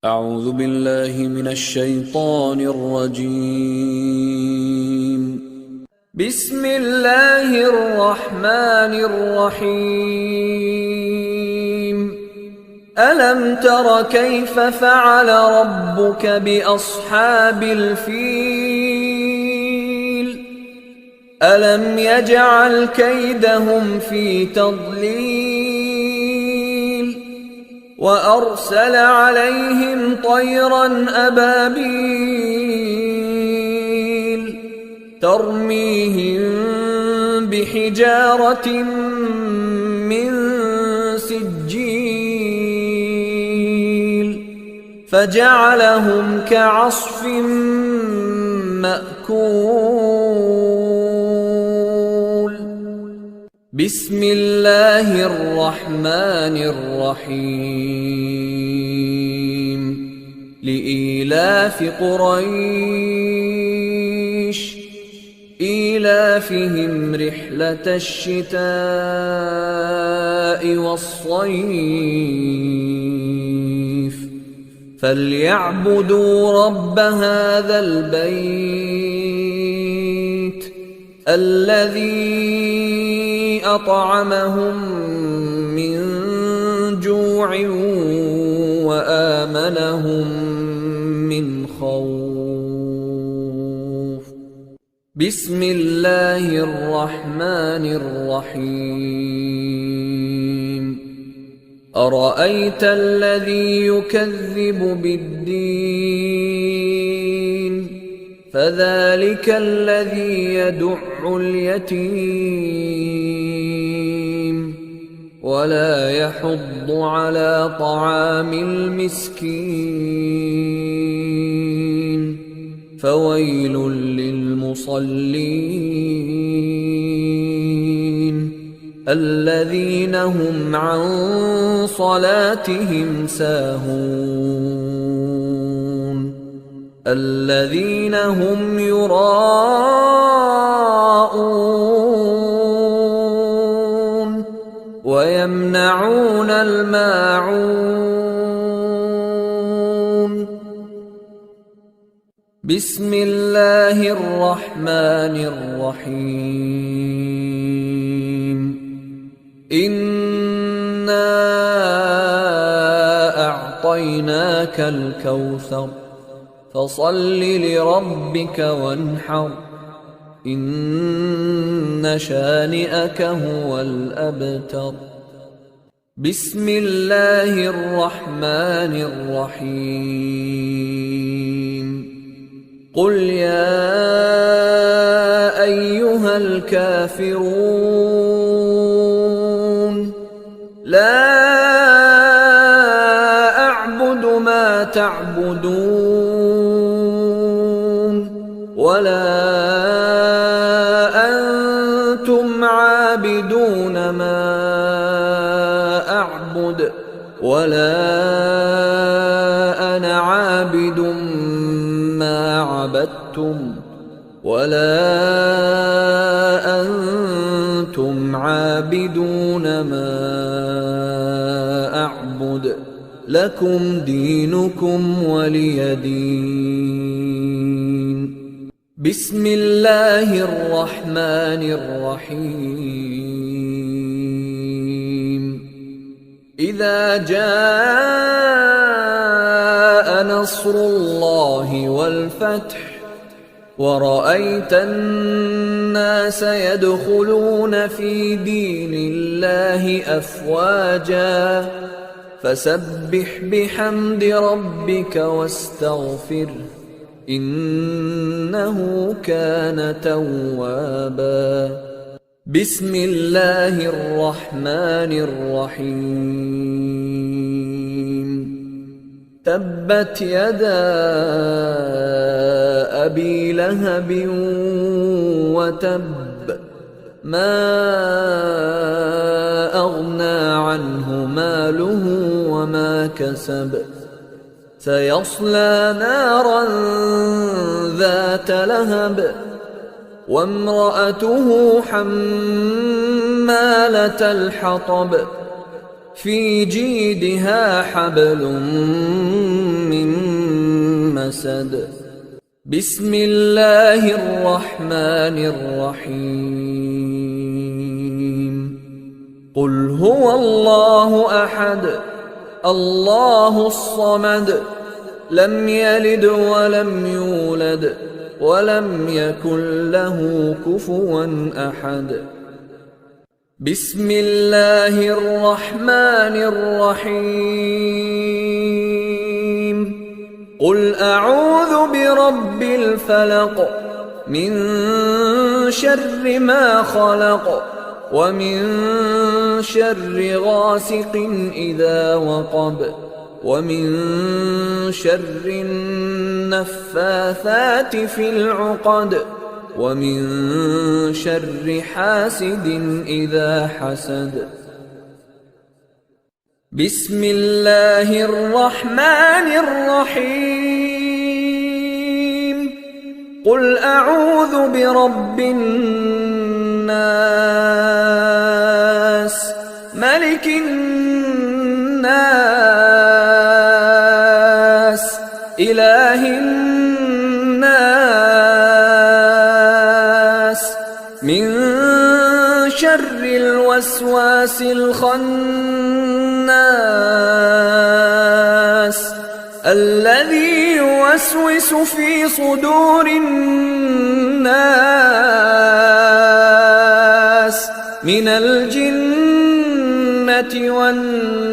أعوذ بالله من الشيطان الرجيم. بسم الله الرحمن الرحيم. ألم تر كيف فعل ربك بأصحاب الفيل؟ ألم يجعل كيدهم في تضليل وأرسل عليهم طيرا أبابيل ترميهم بحجارة من سجيل فجعلهم كعصف مأكول. بسم الله الرحمن الرحيم. لإيلاف قريش إيلافهم رحلة الشتاء والصيف فليعبدوا رب هذا البيت الذي أطعمهم من جوع وآمنهم من خوف. بسم الله الرحمن الرحيم. أرأيت الذي يكذب بالدين فذلك الذي يدع اليتيم ولا يحض على طعام المسكين فويل للمصلين الذين هم عن صلاتهم ساهون الذين هم يراءون ويمنعون الماعون. بسم الله الرحمن الرحيم. إنا أعطيناك الكوثر فصل لربك وانحر إن شانئك هو الأبتر. بسم الله الرحمن الرحيم. قل يا أيها الكافرون لا أعبد ما تعبدون ولا أنتم عابدون ما أعبد ولا أنا عابد ما عبدتم ولا أنتم عابدون ما أعبد لكم دينكم ولي دين. بسم الله الرحمن الرحيم. إذا جاء نصر الله والفتح ورأيت الناس يدخلون في دين الله أفواجا فسبح بحمد ربك واستغفره إنه كان توابا. بسم الله الرحمن الرحيم. تبت يدا أبي لهب وتب ما أغنى عنه ماله وما كسب سيصلى نارا ذات لهب وامرأته حمالة الحطب في جيدها حبل من مسد بسم الله الرحمن الرحيم قل هو الله أحد الله الصمد لم يلد ولم يولد ولم يكن له كفوا أحد بسم الله الرحمن الرحيم قل أعوذ برب الفلق من شر ما خلق ومن شر غاسق إذا وقب ومن شر النفاثات في العقد ومن شر حاسد إذا حسد بسم الله الرحمن الرحيم قل أعوذ برب الناس ملك الناس إله الناس من شر الوسواس الخناس الذي يوسوس في صدور الناس من الجنة والناس